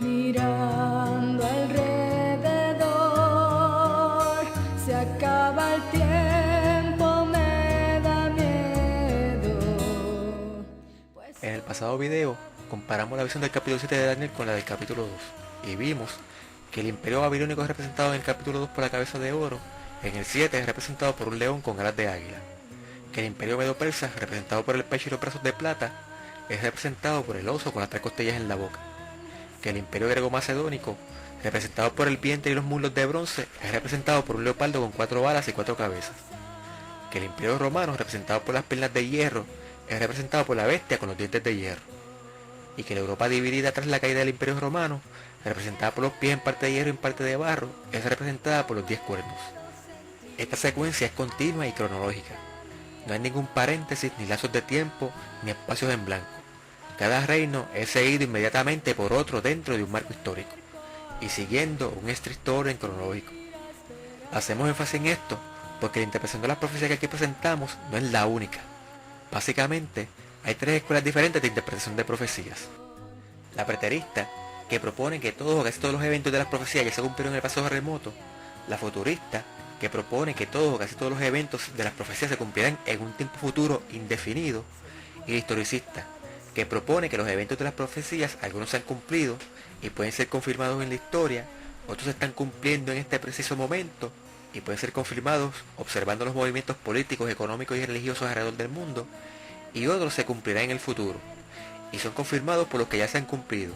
Mirando alrededor, se acaba el tiempo, me da miedo. En el pasado video comparamos la visión del capítulo 7 de Daniel con la del capítulo 2 y vimos que el imperio babilónico es representado en el capítulo 2 por la cabeza de oro, en el 7 es representado por un león con alas de águila, que el imperio medo-persa, representado por el pecho y los brazos de plata, es representado por el oso con las 3 costillas en la boca, que el imperio griego-macedónico, representado por el vientre y los muslos de bronce, es representado por un leopardo con 4 alas y 4 cabezas, que el imperio romano, representado por las piernas de hierro, es representado por la bestia con los dientes de hierro, y que la Europa dividida tras la caída del imperio romano, representada por los pies en parte de hierro y en parte de barro, es representada por los 10 cuernos. Esta secuencia es continua y cronológica. No hay ningún paréntesis, ni lazos de tiempo, ni espacios en blanco. Cada reino es seguido inmediatamente por otro dentro de un marco histórico, y siguiendo un estricto orden cronológico. Hacemos énfasis en esto porque la interpretación de las profecías que aquí presentamos no es la única. Básicamente, hay 3 escuelas diferentes de interpretación de profecías. La preterista, que propone que todos o casi todos los eventos de las profecías ya se cumplieron en el pasado remoto. La futurista, que propone que todos o casi todos los eventos de las profecías se cumplirán en un tiempo futuro indefinido. Y la historicista, que propone que los eventos de las profecías, algunos se han cumplido y pueden ser confirmados en la historia, otros se están cumpliendo en este preciso momento y pueden ser confirmados observando los movimientos políticos, económicos y religiosos alrededor del mundo, y otros se cumplirán en el futuro, y son confirmados por los que ya se han cumplido,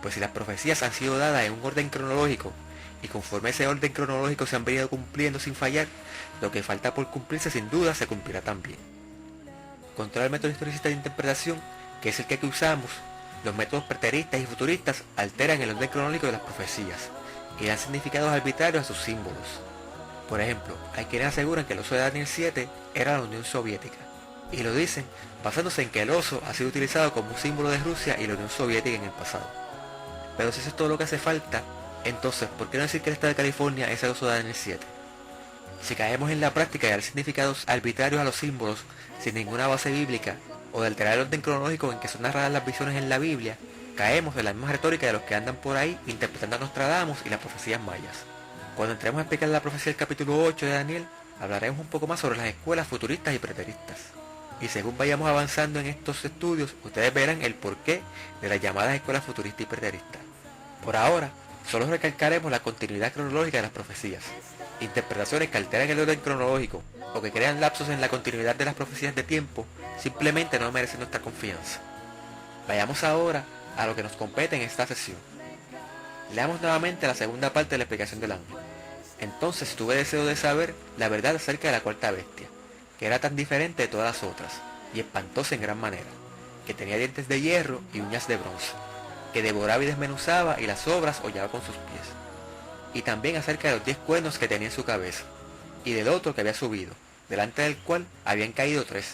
pues si las profecías han sido dadas en un orden cronológico, y conforme ese orden cronológico se han venido cumpliendo sin fallar, lo que falta por cumplirse sin duda se cumplirá también. Contra el método historicista de interpretación, que es el que usamos, los métodos preteristas y futuristas alteran el orden cronológico de las profecías, y dan significados arbitrarios a sus símbolos. Por ejemplo, hay quienes aseguran que el oso de Daniel 7 era la Unión Soviética, y lo dicen basándose en que el oso ha sido utilizado como un símbolo de Rusia y la Unión Soviética en el pasado. Pero si eso es todo lo que hace falta, entonces, ¿por qué no decir que el estado de California es el oso de Daniel 7? Si caemos en la práctica de dar significados arbitrarios a los símbolos sin ninguna base bíblica, o de alterar el orden cronológico en que son narradas las visiones en la Biblia, caemos en la misma retórica de los que andan por ahí interpretando a Nostradamus y las profecías mayas. Cuando entremos a explicar la profecía del capítulo 8 de Daniel, hablaremos un poco más sobre las escuelas futuristas y preteristas. Y según vayamos avanzando en estos estudios, ustedes verán el porqué de las llamadas escuelas futuristas y preteristas. Por ahora, solo recalcaremos la continuidad cronológica de las profecías. Interpretaciones que alteran el orden cronológico o que crean lapsos en la continuidad de las profecías de tiempo simplemente no merecen nuestra confianza. Vayamos ahora a lo que nos compete en esta sesión. Leamos nuevamente la segunda parte de la explicación del ángel. Entonces tuve deseo de saber la verdad acerca de la cuarta bestia, que era tan diferente de todas las otras, y espantosa en gran manera, que tenía dientes de hierro y uñas de bronce, que devoraba y desmenuzaba y las obras hollaba con sus pies. Y también acerca de los 10 cuernos que tenía en su cabeza, y del otro que había subido, delante del cual habían caído 3,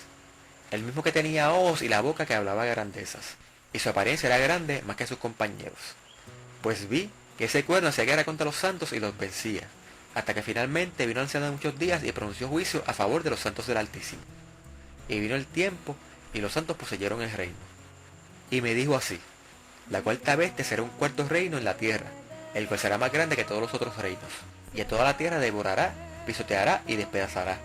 el mismo que tenía ojos y la boca que hablaba grandezas, y su apariencia era grande más que sus compañeros. Pues vi que ese cuerno hacía guerra contra los santos y los vencía, hasta que finalmente vino el anciano de muchos días y pronunció juicio a favor de los santos del Altísimo. Y vino el tiempo, y los santos poseyeron el reino. Y me dijo así: la cuarta bestia será un cuarto reino en la tierra, el cual será más grande que todos los otros reinos, y a toda la tierra devorará, pisoteará y despedazará.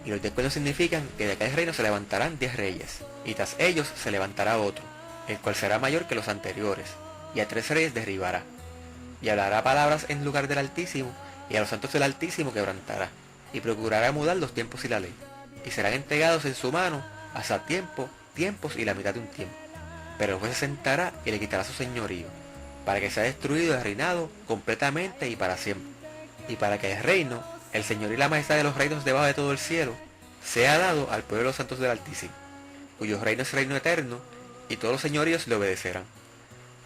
Y los 10 cuernos significan que de aquel reino se levantarán 10 reyes, y tras ellos se levantará otro, el cual será mayor que los anteriores, y a 3 reyes derribará, y hablará palabras en lugar del Altísimo, y a los santos del Altísimo quebrantará, y procurará mudar los tiempos y la ley, y serán entregados en su mano hasta tiempos y la mitad de un tiempo. Pero luego se sentará y le quitará su señorío, para que sea destruido y reinado completamente y para siempre, y para que el reino, el señorío y la majestad de los reinos debajo de todo el cielo, sea dado al pueblo de los santos del Altísimo, cuyo reino es reino eterno, y todos los señoríos le obedecerán.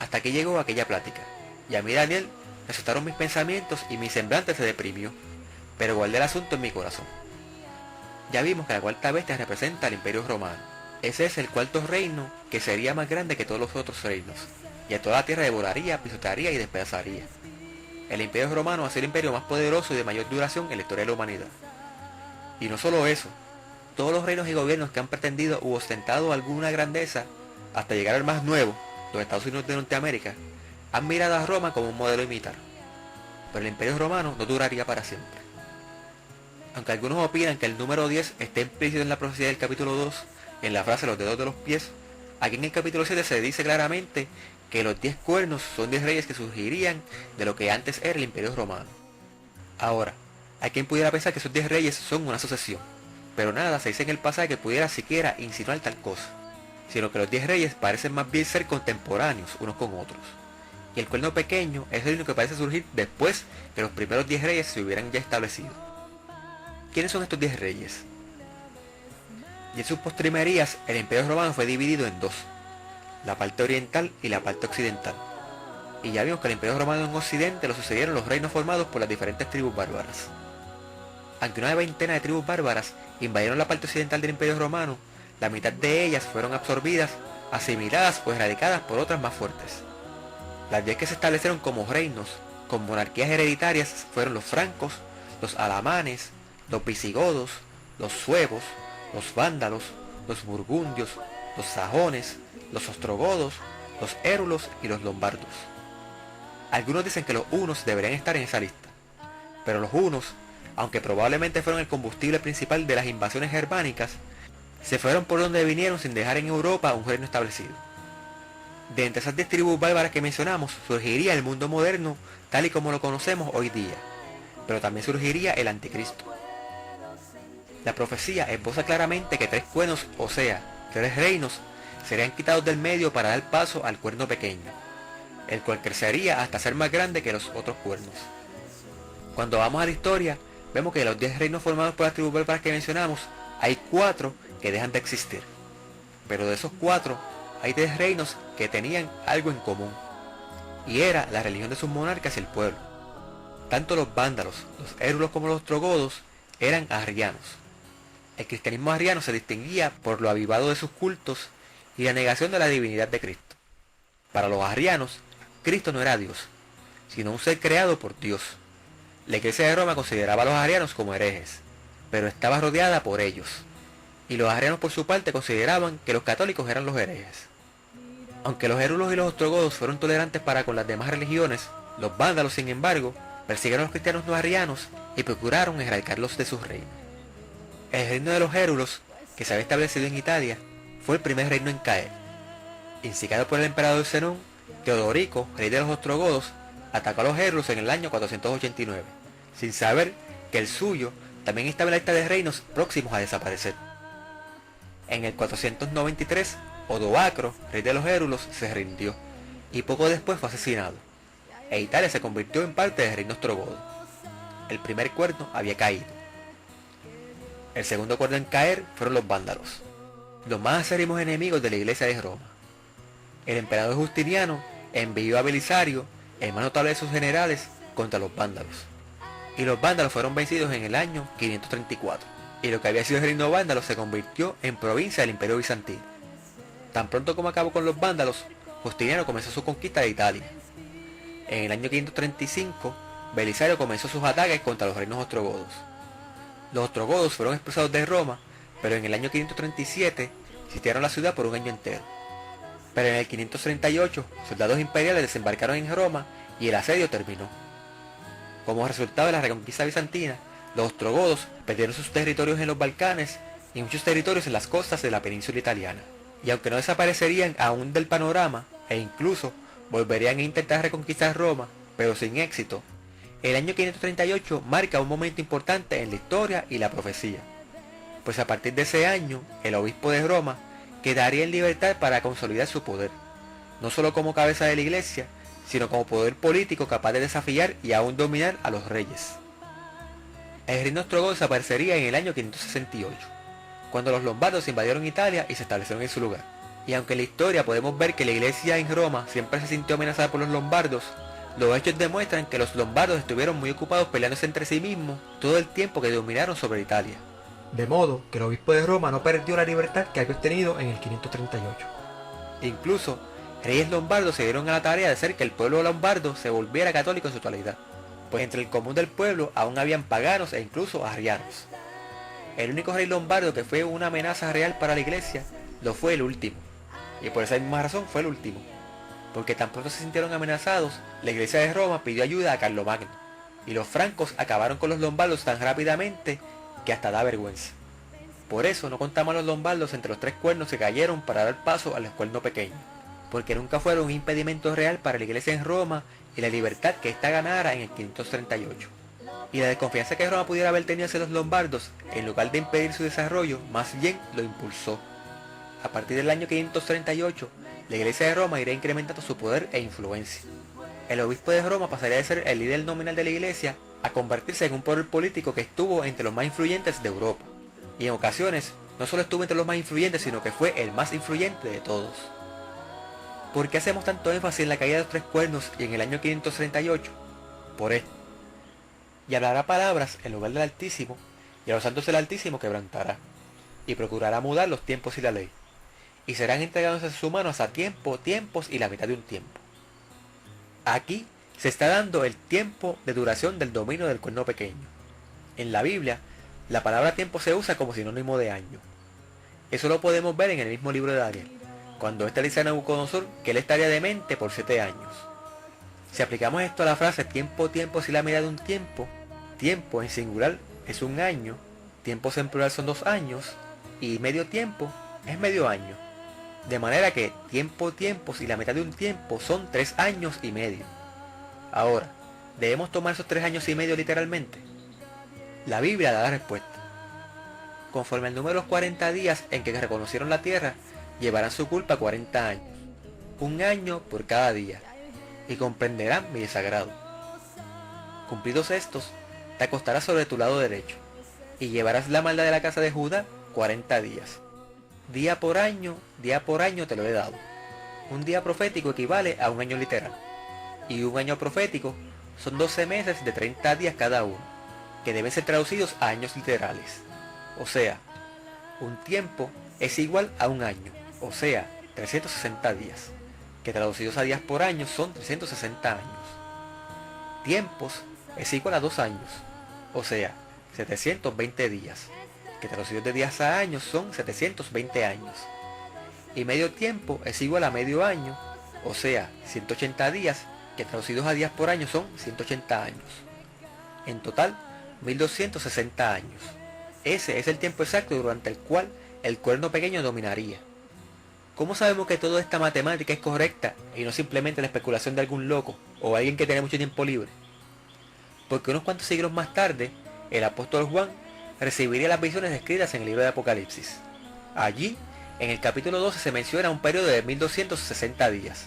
Hasta aquí llegó aquella plática, y a mí, Daniel, me asustaron mis pensamientos y mi semblante se deprimió, pero guardé el asunto en mi corazón. Ya vimos que la cuarta bestia representa al Imperio Romano. Ese es el cuarto reino, que sería más grande que todos los otros reinos, y a toda la tierra devoraría, pisotearía y despedazaría. El Imperio Romano va a ser el imperio más poderoso y de mayor duración en la historia de la humanidad. Y no solo eso, todos los reinos y gobiernos que han pretendido u ostentado alguna grandeza, hasta llegar al más nuevo, los Estados Unidos de Norteamérica, han mirado a Roma como un modelo a imitar, pero el Imperio Romano no duraría para siempre. Aunque algunos opinan que el número 10 está implícito en la profecía del capítulo 2, en la frase los dedos de los pies, aquí en el capítulo 7 se dice claramente que los 10 cuernos son 10 reyes que surgirían de lo que antes era el Imperio Romano. Ahora, hay quien pudiera pensar que esos 10 reyes son una sucesión, pero nada se dice en el pasaje que pudiera siquiera insinuar tal cosa, sino que los 10 reyes parecen más bien ser contemporáneos unos con otros, y el cuerno pequeño es el único que parece surgir después que los primeros 10 reyes se hubieran ya establecido. ¿Quiénes son estos 10 reyes? Y en sus postrimerías, el Imperio Romano fue dividido en dos, la parte oriental y la parte occidental. Y ya vimos que el Imperio Romano en Occidente lo sucedieron los reinos formados por las diferentes tribus bárbaras. Aunque una veintena de tribus bárbaras invadieron la parte occidental del Imperio Romano, la mitad de ellas fueron absorbidas, asimiladas o erradicadas por otras más fuertes. Las 10 que se establecieron como reinos, con monarquías hereditarias, fueron los francos, los alamanes, los visigodos, los suevos, los vándalos, los burgundios, los sajones, los ostrogodos, los érulos y los lombardos. Algunos dicen que los hunos deberían estar en esa lista, pero los hunos, aunque probablemente fueron el combustible principal de las invasiones germánicas, se fueron por donde vinieron sin dejar en Europa un reino establecido. De entre esas 10 tribus bárbaras que mencionamos, surgiría el mundo moderno tal y como lo conocemos hoy día, pero también surgiría el anticristo. La profecía esboza claramente que 3 cuernos, o sea, 3 reinos, serían quitados del medio para dar paso al cuerno pequeño, el cual crecería hasta ser más grande que los otros cuernos. Cuando vamos a la historia, vemos que de los 10 reinos formados por las tribus bárbaras que mencionamos, hay 4 que dejan de existir. Pero de esos 4, hay 3 reinos que tenían algo en común, y era la religión de sus monarcas y el pueblo. Tanto los vándalos, los érulos como los ostrogodos eran arrianos. El cristianismo arriano se distinguía por lo avivado de sus cultos y la negación de la divinidad de Cristo. Para los arrianos, Cristo no era Dios, sino un ser creado por Dios. La Iglesia de Roma consideraba a los arrianos como herejes, pero estaba rodeada por ellos, y los arrianos por su parte consideraban que los católicos eran los herejes. Aunque los érulos y los ostrogodos fueron tolerantes para con las demás religiones, los vándalos, sin embargo, persiguieron a los cristianos no arrianos y procuraron erradicarlos de sus reinos. El reino de los érulos, que se había establecido en Italia, fue el primer reino en caer. Instigado por el emperador Zenón, Teodorico, rey de los ostrogodos, atacó a los érulos en el año 489, sin saber que el suyo también estaba en la lista de reinos próximos a desaparecer. En el 493, Odoacro, rey de los érulos, se rindió, y poco después fue asesinado, e Italia se convirtió en parte del reino ostrogodo. El primer cuerno había caído. El segundo cuerno en caer fueron los vándalos, los más acérrimos enemigos de la Iglesia de Roma. El emperador Justiniano envió a Belisario, el más notable de sus generales, contra los vándalos, y los vándalos fueron vencidos en el año 534, y lo que había sido el reino vándalo se convirtió en provincia del Imperio Bizantino. Tan pronto como acabó con los vándalos, Justiniano comenzó su conquista de Italia. En el año 535, Belisario comenzó sus ataques contra los reinos ostrogodos. Los ostrogodos fueron expulsados de Roma, pero en el año 537 sitiaron la ciudad por un año entero. Pero en el 538, soldados imperiales desembarcaron en Roma y el asedio terminó. Como resultado de la reconquista bizantina, los ostrogodos perdieron sus territorios en los Balcanes y muchos territorios en las costas de la península italiana. Y aunque no desaparecerían aún del panorama, e incluso volverían a intentar reconquistar Roma, pero sin éxito, el año 538 marca un momento importante en la historia y la profecía, pues a partir de ese año, el obispo de Roma quedaría en libertad para consolidar su poder, no solo como cabeza de la iglesia, sino como poder político capaz de desafiar y aún dominar a los reyes. El reino ostrogodo desaparecería en el año 568, cuando los lombardos invadieron Italia y se establecieron en su lugar. Y aunque en la historia podemos ver que la iglesia en Roma siempre se sintió amenazada por los lombardos, los hechos demuestran que los lombardos estuvieron muy ocupados peleándose entre sí mismos todo el tiempo que dominaron sobre Italia. De modo que el obispo de Roma no perdió la libertad que había obtenido en el 538. Incluso, reyes lombardos se dieron a la tarea de hacer que el pueblo lombardo se volviera católico en su totalidad, pues entre el común del pueblo aún habían paganos e incluso arrianos. El único rey lombardo que fue una amenaza real para la iglesia lo fue el último, y por esa misma razón fue el último, porque tan pronto se sintieron amenazados, la iglesia de Roma pidió ayuda a Carlomagno, y los francos acabaron con los lombardos tan rápidamente que hasta da vergüenza. Por eso no contamos a los lombardos entre los 3 cuernos que cayeron para dar paso a los cuernos pequeños, porque nunca fueron un impedimento real para la iglesia en Roma y la libertad que ésta ganara en el 538. Y la desconfianza que Roma pudiera haber tenido hacia los lombardos, en lugar de impedir su desarrollo, más bien lo impulsó. A partir del año 538, la iglesia de Roma iría incrementando su poder e influencia. El obispo de Roma pasaría de ser el líder nominal de la iglesia a convertirse en un poder político que estuvo entre los más influyentes de Europa. Y en ocasiones, no solo estuvo entre los más influyentes, sino que fue el más influyente de todos. ¿Por qué hacemos tanto énfasis en la caída de los 3 cuernos y en el año 538? Por esto. Y hablará palabras en lugar del Altísimo, y a los santos del Altísimo quebrantará, y procurará mudar los tiempos y la ley, y serán entregados a sus manos a tiempo, tiempos y la mitad de un tiempo. Aquí se está dando el tiempo de duración del dominio del cuerno pequeño. En la Biblia, la palabra tiempo se usa como sinónimo de año. Eso lo podemos ver en el mismo libro de Daniel, cuando éste dice a Nabucodonosor que él estaría demente por 7 años. Si aplicamos esto a la frase tiempo, tiempos y la mitad de un tiempo, tiempo en singular es un año, tiempos en plural son 2 años, y medio tiempo es medio año. De manera que tiempo, tiempos y la mitad de un tiempo son 3 años y medio. Ahora, ¿debemos tomar esos 3 años y medio literalmente? La Biblia da la respuesta. Conforme al número de los 40 días en que reconocieron la tierra, llevarán su culpa 40 años, 1 año por cada día, y comprenderán mi desagrado. Cumplidos estos, te acostarás sobre tu lado derecho, y llevarás la maldad de la casa de Judá 40 días. Día por año te lo he dado. Un día profético equivale a 1 año literal, y 1 año profético son 12 meses de 30 días cada uno, que deben ser traducidos a años literales. O sea, un tiempo es igual a 1 año, o sea, 360 días, que traducidos a días por año son 360 años. Tiempos es igual a 2 años, o sea, 720 días, que traducidos de días a años son 720 años. Y medio tiempo es igual a medio año, o sea, 180 días, que traducidos a días por año son 180 años. En total, 1260 años. Ese es el tiempo exacto durante el cual el cuerno pequeño dominaría. ¿Cómo sabemos que toda esta matemática es correcta y no simplemente la especulación de algún loco o alguien que tiene mucho tiempo libre? Porque unos cuantos siglos más tarde, el apóstol Juan recibiría las visiones descritas en el libro de Apocalipsis. Allí, en el capítulo 12 se menciona un periodo de 1260 días.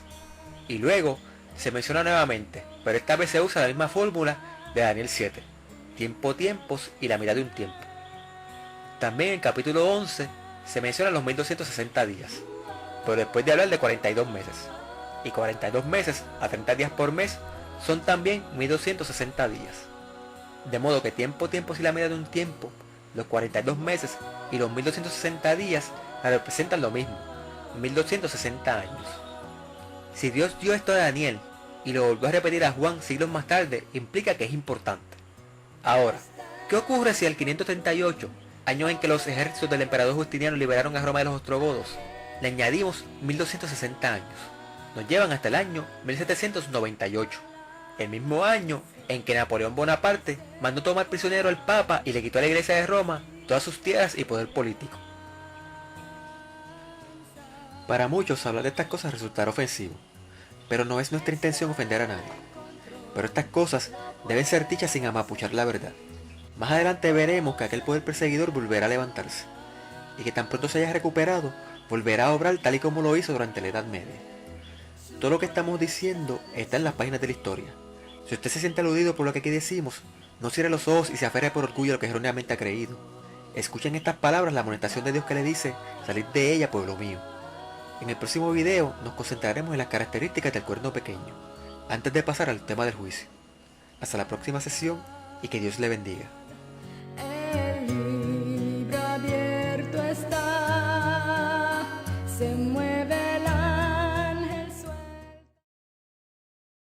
Y luego se menciona nuevamente, pero esta vez se usa la misma fórmula de Daniel 7. Tiempo, tiempos y la mitad de un tiempo. También en el capítulo 11 se mencionan los 1260 días, pero después de hablar de 42 meses. Y 42 meses a 30 días por mes son también 1260 días. De modo que tiempo, tiempos y la mitad de un tiempo, los 42 meses y los 1260 días representan lo mismo, 1260 años. Si Dios dio esto a Daniel y lo volvió a repetir a Juan siglos más tarde, implica que es importante. Ahora, ¿qué ocurre si al 538, año en que los ejércitos del emperador Justiniano liberaron a Roma de los ostrogodos, le añadimos 1260 años? Nos llevan hasta el año 1798, el mismo año en que Napoleón Bonaparte mandó tomar prisionero al Papa y le quitó a la iglesia de Roma todas sus tierras y poder político. Para muchos hablar de estas cosas resultará ofensivo, pero no es nuestra intención ofender a nadie. Pero estas cosas deben ser dichas sin amapuchar la verdad. Más adelante veremos que aquel poder perseguidor volverá a levantarse, y que tan pronto se haya recuperado, volverá a obrar tal y como lo hizo durante la Edad Media. Todo lo que estamos diciendo está en las páginas de la historia. Si usted se siente aludido por lo que aquí decimos, no cierre los ojos y se aferre por orgullo a lo que erróneamente ha creído. Escuchen estas palabras, la amonestación de Dios que le dice: salid de ella, pueblo mío. En el próximo video nos concentraremos en las características del cuerno pequeño, antes de pasar al tema del juicio. Hasta la próxima sesión y que Dios le bendiga.